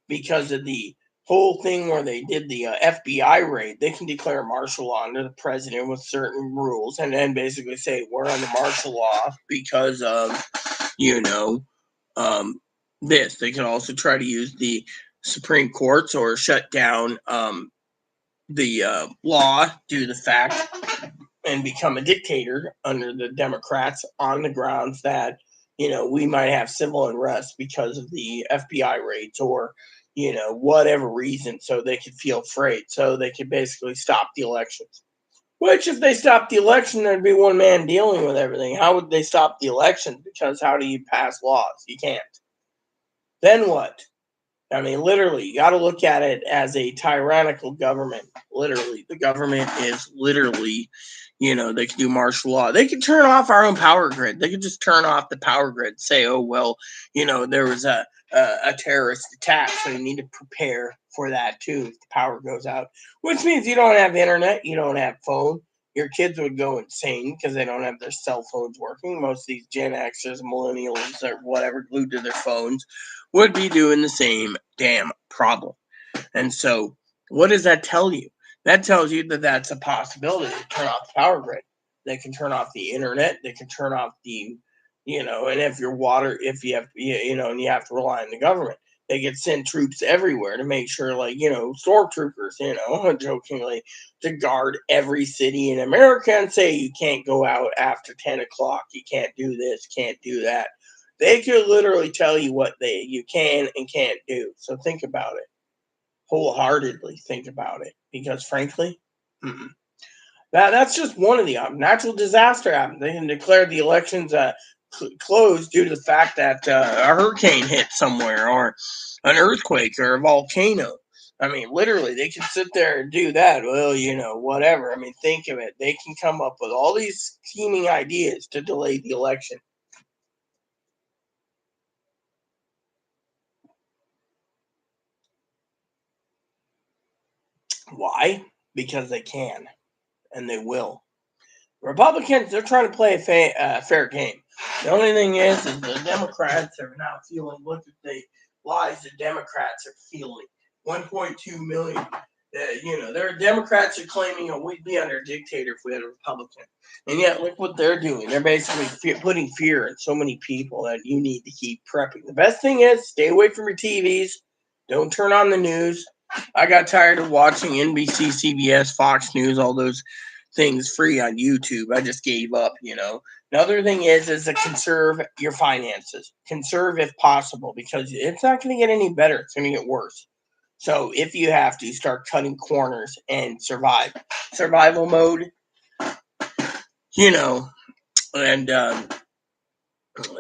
because of the whole thing where they did the FBI raid, they can declare martial law under the president with certain rules and then basically say we're under martial law because of, you know, this. They can also try to use the Supreme Courts or shut down the law due to the fact and become a dictator under the Democrats on the grounds that, we might have civil unrest because of the FBI raids or, whatever reason. So they could feel afraid. So they could basically stop the elections. Which, if they stopped the election, there'd be one man dealing with everything. How would they stop the election? Because how do you pass laws? You can't. Then what? I mean, literally, you got to look at it as a tyrannical government. Literally, the government is literally, they can do martial law. They can turn off our own power grid. They could just turn off the power grid. Say, oh well, there was a terrorist attack, so you need to prepare for that too if the power goes out. Which means you don't have internet, you don't have phone. Your kids would go insane because they don't have their cell phones working. Most of these Gen Xers, millennials, or whatever, glued to their phones, would be doing the same damn problem. And so, what does that tell you? That tells you that that's a possibility to turn off the power grid. They can turn off the internet. They can turn off and if your water, if you have, and you have to rely on the government, they could send troops everywhere to make sure, like, stormtroopers, jokingly, to guard every city in America and say you can't go out after 10 o'clock. You can't do this, can't do that. They could literally tell you what you can and can't do. So think about it. Wholeheartedly think about it. Because frankly, that's just one of the natural disaster happens. They can declare the elections closed due to the fact that a hurricane hit somewhere or an earthquake or a volcano. I mean, literally, they can sit there and do that. Well, whatever. I mean, think of it. They can come up with all these scheming ideas to delay the election. Why? Because they can, and they will. Republicans, they're trying to play a fair game. The only thing is the Democrats are now feeling, look at the lies the Democrats are feeling. 1.2 million. Their Democrats are claiming we'd be under a dictator if we had a Republican. And yet, look what they're doing. They're basically putting fear in so many people that you need to keep prepping. The best thing is stay away from your TVs. Don't turn on the news. I got tired of watching NBC, CBS, Fox News, all those things free on YouTube. I just gave up, Another thing is to conserve your finances. Conserve if possible, because it's not going to get any better. It's going to get worse. So if you have to, start cutting corners and survive. Survival mode, and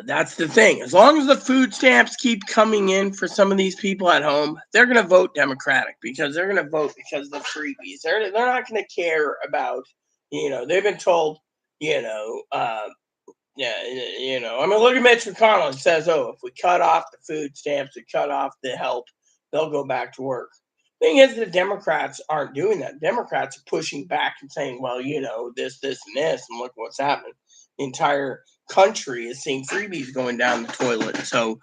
that's the thing. As long as the food stamps keep coming in for some of these people at home, they're going to vote Democratic because they're going to vote because of the freebies. They're not going to care about, they've been told, I mean, look at Mitch McConnell. He says, oh, if we cut off the food stamps, we cut off the help, they'll go back to work. Thing is, the Democrats aren't doing that. Democrats are pushing back and saying, well, this, and this, and look what's happening. The entire country is seeing freebies going down the toilet. So,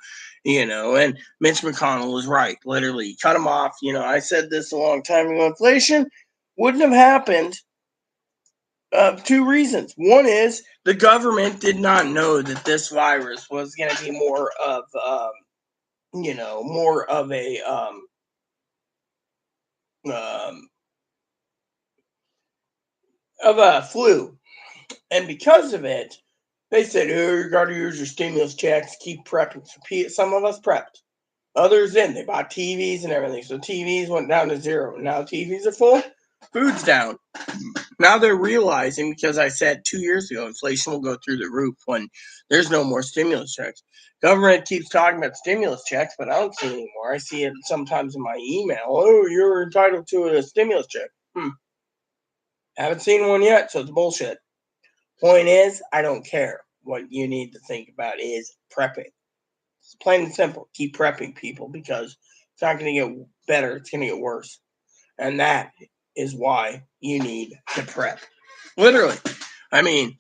and Mitch McConnell is right. Literally, cut them off. I said this a long time ago. Inflation wouldn't have happened Two reasons. One is the government did not know that this virus was going to be more of, more um, of a flu, and because of it, they said, "Oh, you got to use your stimulus checks. Keep prepping." So some of us prepped. Others didn't. They bought TVs and everything. So TVs went down to zero. Now TVs are full. Food's down. Now they're realizing, because I said 2 years ago inflation will go through the roof when there's no more stimulus checks. Government keeps talking about stimulus checks, but I don't see it anymore. I see it sometimes in my email. Oh, you're entitled to a stimulus check. Haven't seen one yet, so it's bullshit. Point is, I don't care. What you need to think about is prepping. It's plain and simple. Keep prepping, people, because it's not going to get better. It's going to get worse. And that is why you need to prep. Literally. I mean,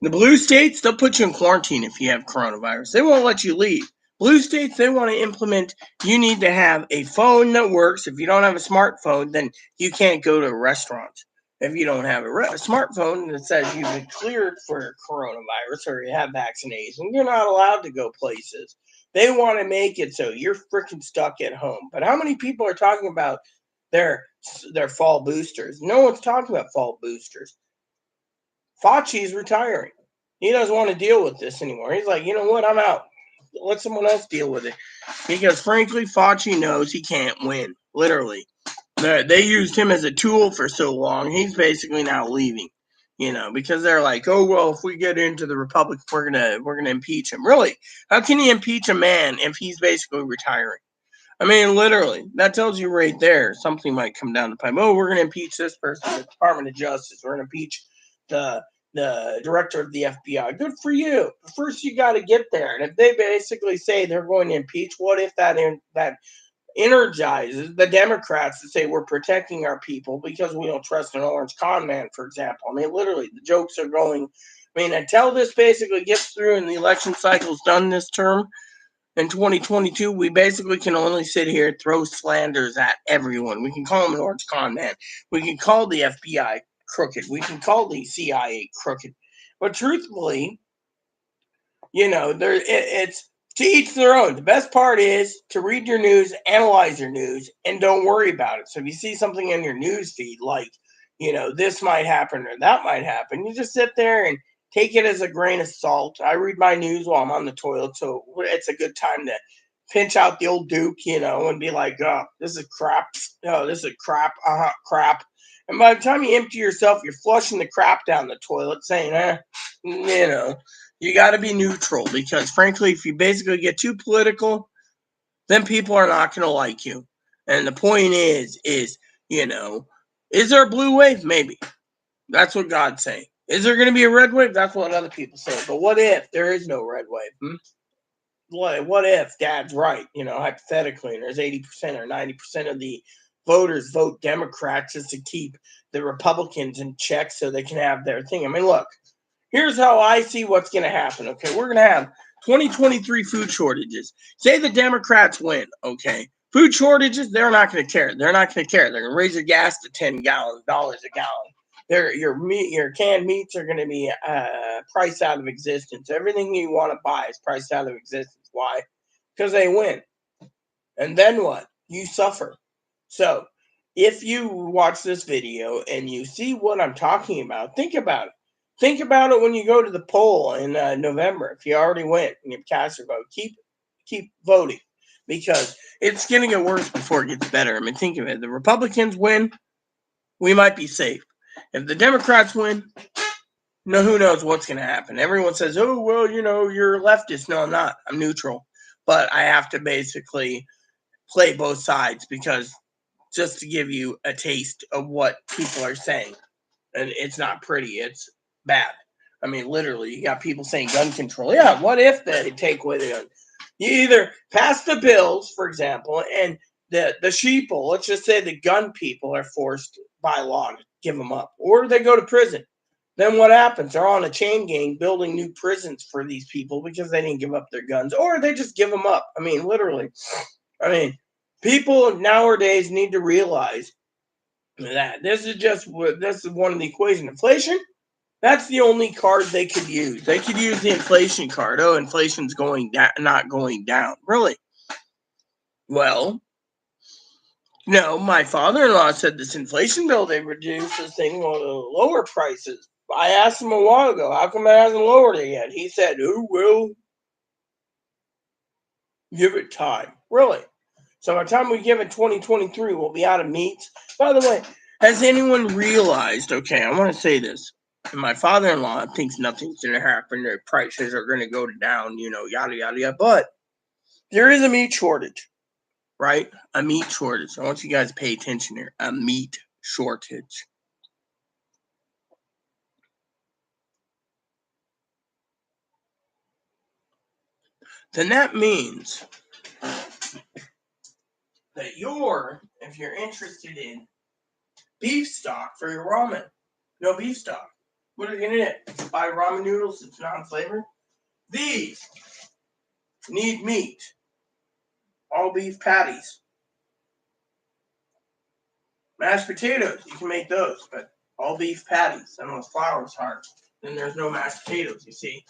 the blue states, they'll put you in quarantine if you have coronavirus. They won't let you leave. Blue states, they want to implement, you need to have a phone that works. If you don't have a smartphone, then you can't go to a restaurant. If you don't have a smartphone that says you've been cleared for coronavirus or you have vaccination, you're not allowed to go places. They want to make it so you're freaking stuck at home. But how many people are talking about their their fall boosters? No one's talking about fall boosters. Fauci's retiring. He doesn't want to deal with this anymore. He's like, you know what? I'm out. Let someone else deal with it. Because frankly, Fauci knows he can't win. Literally. They used him as a tool for so long. He's basically now leaving. Because they're like, oh well, if we get into the Republic, we're gonna impeach him. Really? How can you impeach a man if he's basically retiring? I mean, literally, that tells you right there something might come down the pipe. Oh, we're going to impeach this person, the Department of Justice. We're going to impeach the director of the FBI. Good for you. But first, you got to get there. And if they basically say they're going to impeach, what if that energizes the Democrats to say we're protecting our people because we don't trust an orange con man, for example? I mean, literally, the jokes are going. I mean, until this basically gets through and the election cycle's done this term, in 2022, we basically can only sit here and throw slanders at everyone. We can call him an orange con man. We can call the FBI crooked. We can call the CIA crooked. But truthfully, it's to each their own. The best part is to read your news, analyze your news, and don't worry about it. So if you see something in your news feed like, this might happen or that might happen, you just sit there and take it as a grain of salt. I read my news while I'm on the toilet, so it's a good time to pinch out the old Duke, and be like, oh, this is crap. Oh, this is crap. Crap. And by the time you empty yourself, you're flushing the crap down the toilet, saying, you got to be neutral, because frankly, if you basically get too political, then people are not going to like you. And the point is, is there a blue wave? Maybe. That's what God's saying. Is there going to be a red wave? That's what other people say. But what if there is no red wave? What if Dad's right? Hypothetically, and there's 80% or 90% of the voters vote Democrats just to keep the Republicans in check so they can have their thing. I mean, look, here's how I see what's going to happen. Okay, we're going to have 2023 food shortages. Say the Democrats win. Okay, food shortages, they're not going to care. They're not going to care. They're going to raise your gas to $10 a gallon. Your canned meats are going to be priced out of existence. Everything you want to buy is priced out of existence. Why? Because they win. And then what? You suffer. So if you watch this video and you see what I'm talking about, think about it. Think about it when you go to the poll in November. If you already went and you cast your vote, keep voting, because it's going to get worse before it gets better. I mean, think of it. The Republicans win, we might be safe. If the Democrats win, who knows what's going to happen. Everyone says, oh, well, you're leftist. No, I'm not. I'm neutral. But I have to basically play both sides, because just to give you a taste of what people are saying. And it's not pretty. It's bad. I mean, literally, you got people saying gun control. Yeah, what if they take away the gun? You either pass the bills, for example, and the sheeple, let's just say the gun people are forced by law to give them up, or they go to prison. Then what happens? They're on a chain gang building new prisons for these people because they didn't give up their guns, or they just give them up. I mean, literally. I mean, people nowadays need to realize that this is one of the equation. Inflation, That's the only card they could use. They could use the inflation card. Oh, inflation's going down, not going down. Really? Well, no, my father-in-law said this inflation bill they reduced this thing will lower prices. I asked him a while ago, how come it hasn't lowered it yet? He said, who will give it time? Really? So by the time we give it 2023, we'll be out of meats. By the way, has anyone realized, okay, I want to say this. My father-in-law thinks nothing's going to happen. Their prices are going to go down, yada, yada, yada. But there is a meat shortage, right? A meat shortage. I want you guys to pay attention here. A meat shortage. Then that means that if you're interested in beef stock for your ramen, no beef stock. What are you going to get? Buy ramen noodles that's non-flavored? These need meat. All beef patties. Mashed potatoes, you can make those, but all beef patties, unless flour's hard. Then there's no mashed potatoes, you see.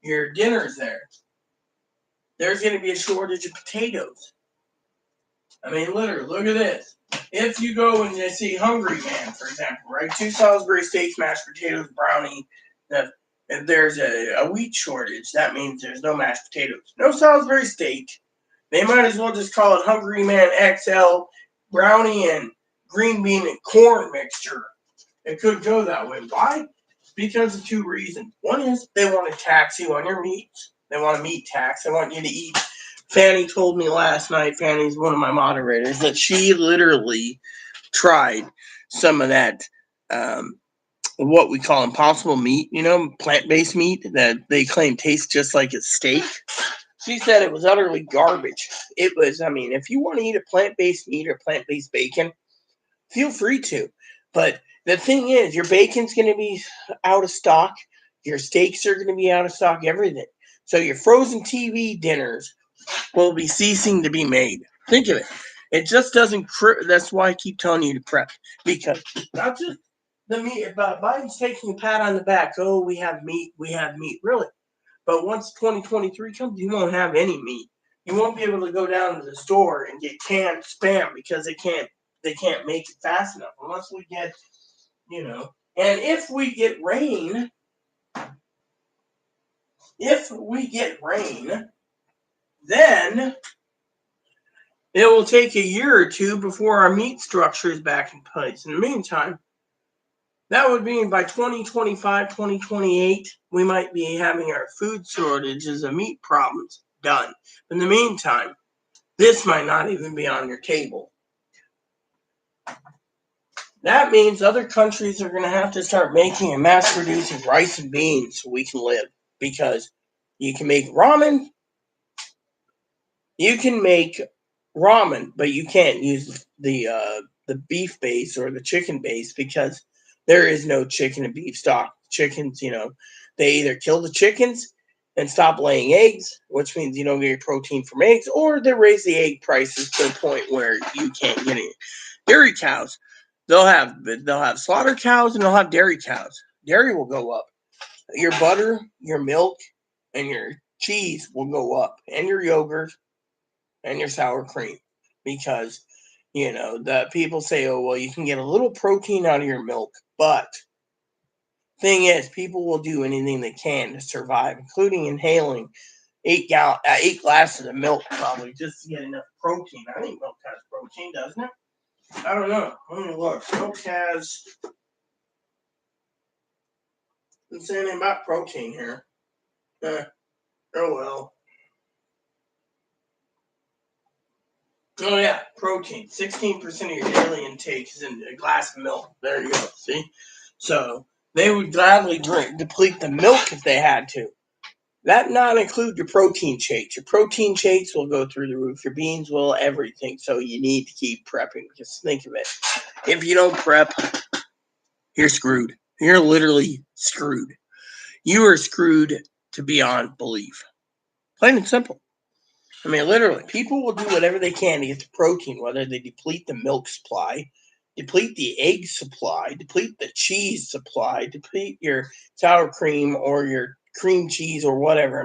Your dinner's there. There's going to be a shortage of potatoes. I mean, literally, look at this. If you go and you see Hungry Man, for example, right? 2 Salisbury steaks, mashed potatoes, brownie. If there's a wheat shortage, that means there's no mashed potatoes. No Salisbury steak. They might as well just call it Hungry Man XL brownie and green bean and corn mixture. It could go that way. Why? Because of 2 reasons. One is they want to tax you on your meat. They want a meat tax. They want you to eat. Fanny told me last night, Fanny's one of my moderators, that she literally tried some of that, what we call impossible meat, plant-based meat that they claim tastes just like a steak. She said it was utterly garbage. It was, if you want to eat a plant-based meat or plant-based bacon, feel free to. But the thing is, your bacon's going to be out of stock. Your steaks are going to be out of stock, everything. So your frozen TV dinners will be ceasing to be made. Think of it. It just doesn't. That's why I keep telling you to prep. Because not just the meat, but Biden's taking a pat on the back. Oh, we have meat. We have meat. Really. But once 2023 comes, you won't have any meat. You won't be able to go down to the store and get canned spam because they can't make it fast enough unless we get, And if we get rain, then it will take a year or 2 before our meat structure is back in place. In the meantime, that would mean by 2025, 2028, we might be having our food shortages of meat problems done. In the meantime, this might not even be on your table. That means other countries are going to have to start making and mass producing rice and beans so we can live. Because you can make ramen, but you can't use the beef base or the chicken base because there is no chicken and beef stock. Chickens, they either kill the chickens and stop laying eggs, which means you don't get your protein from eggs, or they raise the egg prices to the point where you can't get any. Dairy cows, they'll have slaughter cows and they'll have dairy cows. Dairy will go up. Your butter, your milk, and your cheese will go up, and your yogurt and your sour cream, because the people say, oh well, you can get a little protein out of your milk, but thing is, people will do anything they can to survive, including inhaling 8 glasses of milk probably just to get enough protein. I think milk has protein, doesn't it? I don't know. Let me look. Milk has. Doesn't say anything about protein here. Oh well. Oh yeah, protein. 16% of your daily intake is in a glass of milk. There you go. See, so they would gladly deplete the milk if they had to. That not include your protein shakes. Your protein shakes will go through the roof. Your beans will, everything. So you need to keep prepping. Just think of it. If you don't prep, you're screwed. You're literally screwed. You are screwed to beyond belief. Plain and simple. Literally, people will do whatever they can to get the protein, whether they deplete the milk supply deplete the egg supply, deplete the cheese supply, deplete your sour cream or your cream cheese or whatever.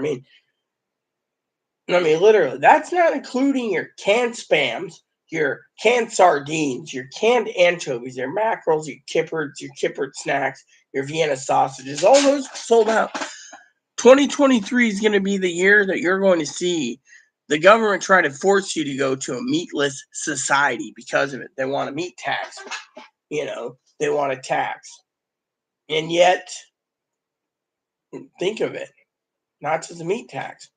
Literally, that's not including your canned spams, your canned sardines, your canned anchovies, your mackerels, your kippered snacks, your Vienna sausages. All those sold out. 2023 is going to be the year that you're going to see the government try to force you to go to a meatless society because of it. They want a meat tax. They want a tax. And yet, think of it, not just a meat tax,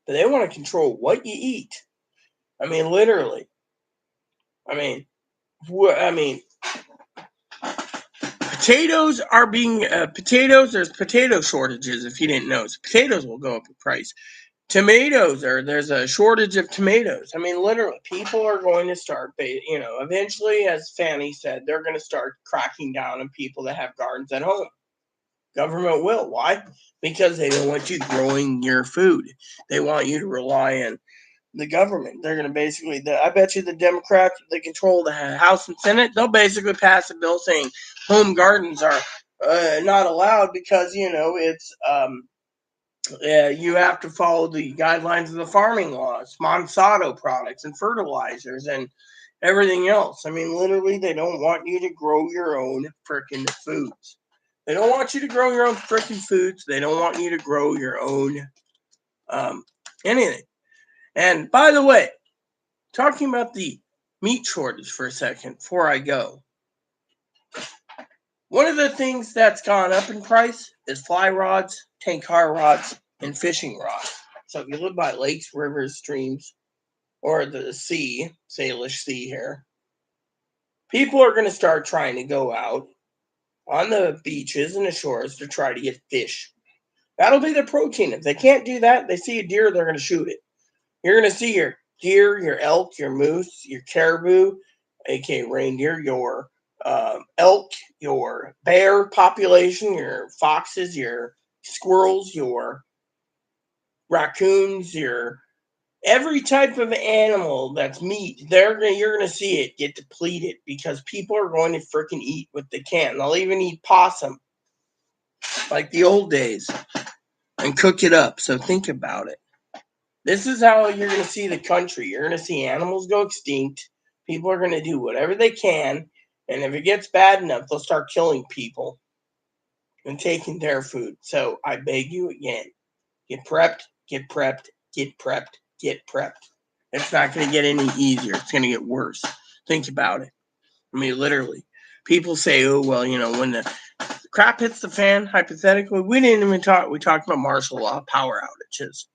but they want to control what you eat. Literally. I mean, potatoes are being potatoes. There's potato shortages. If you didn't know, so potatoes will go up in price. Tomatoes, there's a shortage of tomatoes. Literally, people are going to start. Eventually, as Fanny said, they're going to start cracking down on people that have gardens at home. Government will. Why? Because they don't want you growing your food. They want you to rely on the government. They're going to basically, I bet you the Democrats, they control the House and Senate, they'll basically pass a bill saying home gardens are not allowed because, it's, you have to follow the guidelines of the farming laws, Monsanto products and fertilizers and everything else. Literally, they don't want you to grow your own freaking foods. They don't want you to grow your own freaking foods. They don't want you to grow your own anything. And by the way, talking about the meat shortage for a second before I go. One of the things that's gone up in price is fly rods, tank-car rods, and fishing rods. So if you live by lakes, rivers, streams, or the sea, Salish Sea here, people are going to start trying to go out on the beaches and the shores to try to get fish. That'll be their protein. If they can't do that, they see a deer, they're going to shoot it. You're going to see your deer, your elk, your moose, your caribou, aka reindeer, your elk, your bear population, your foxes, your squirrels, your raccoons, your every type of animal that's meat. You're going to see it get depleted because people are going to freaking eat what they can. They'll even eat possum like the old days and cook it up. So think about it. This is how you're going to see the country. You're going to see animals go extinct. People are going to do whatever they can. And if it gets bad enough, they'll start killing people and taking their food. So I beg you again, get prepped, get prepped, get prepped, get prepped. It's not going to get any easier. It's going to get worse. Think about it. Literally. People say, oh, well, when the crap hits the fan, hypothetically, we didn't even talk. We talked about martial law, power outages.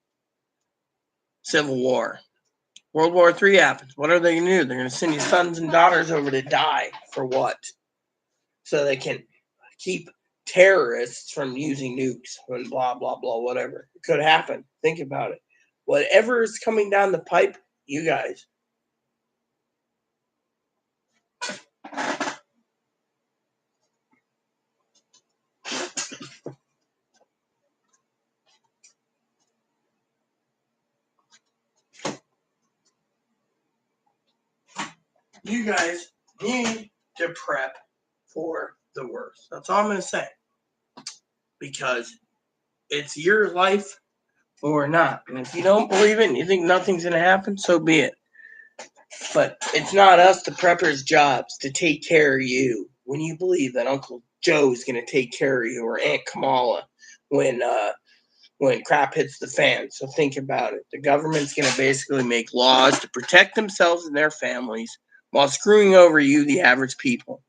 Civil War. World War III happens. What are they going to do? They're going to send your sons and daughters over to die. For what? So they can keep terrorists from using nukes and blah, blah, blah, whatever. It could happen. Think about it. Whatever is coming down the pipe, you guys. You guys need to prep for the worst. That's all I'm going to say. Because it's your life or not. And if you don't believe it and you think nothing's going to happen, so be it. But it's not us, the preppers' jobs to take care of you when you believe that Uncle Joe's going to take care of you or Aunt Kamala when crap hits the fan. So think about it. The government's going to basically make laws to protect themselves and their families while screwing over you, the average people.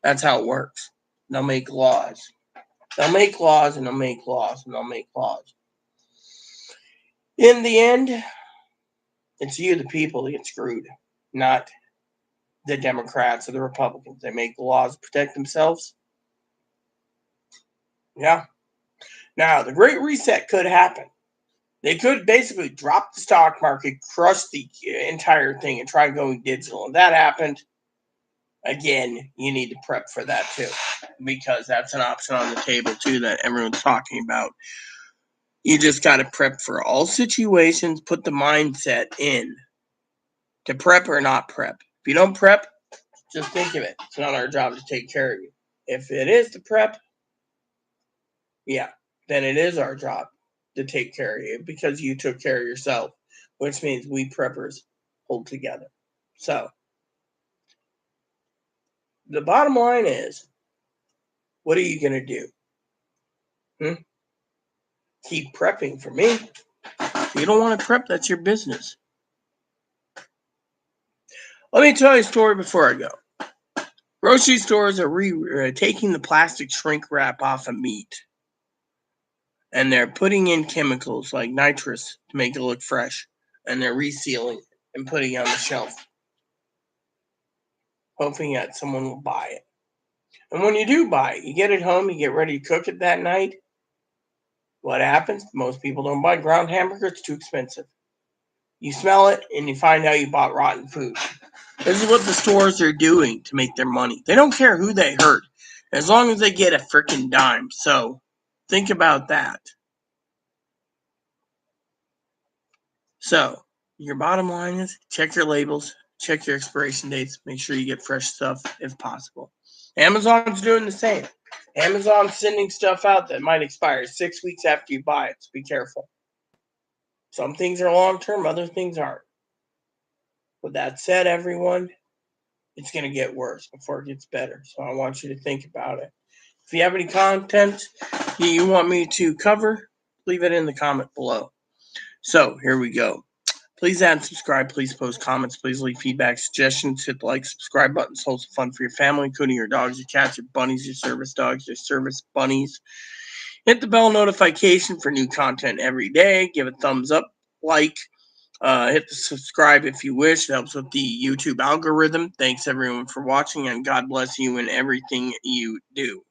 That's how it works. They'll make laws. They'll make laws and they'll make laws and they'll make laws. In the end, it's you, the people, that get screwed, not the Democrats or the Republicans. They make the laws to protect themselves. Yeah. Now, the Great Reset could happen. They could basically drop the stock market, crush the entire thing, and try going digital. And that happened. Again, you need to prep for that too, because that's an option on the table too that everyone's talking about. You just got to prep for all situations, put the mindset in to prep or not prep. If you don't prep, Just think of it. It's not our job to take care of you. If it is the prep, yeah, then it is our job to take care of you because you took care of yourself, which means we preppers hold together. So, the bottom line is, what are you going to do? Keep prepping for me. If you don't want to prep, that's your business. Let me tell you a story before I go. Grocery stores are taking the plastic shrink wrap off of meat. And they're putting in chemicals like nitrous to make it look fresh. And they're resealing it and putting it on the shelf, hoping that someone will buy it. And when you do buy it, you get it home, you get ready to cook it that night. What happens? Most people don't buy ground hamburger. It's too expensive. You smell it, and you find out you bought rotten food. This is what the stores are doing to make their money. They don't care who they hurt, as long as they get a freaking dime. So, think about that. So, your bottom line is check your labels, check your expiration dates, make sure you get fresh stuff if possible. Amazon's doing the same. Amazon's sending stuff out that might expire 6 weeks after you buy it, so be careful. Some things are long term, other things aren't. With that said, everyone, it's going to get worse before it gets better. So I want you to think about it. If you have any content you want me to cover, leave it in the comment below. So here we go. Please add and subscribe. Please post comments. Please leave feedback, suggestions. Hit the like, subscribe button. So it's fun for your family, including your dogs, your cats, your bunnies, your service dogs, your service bunnies. Hit the bell notification for new content every day. Give a thumbs up, like. Hit the subscribe if you wish. It helps with the YouTube algorithm. Thanks everyone for watching, and God bless you in everything you do.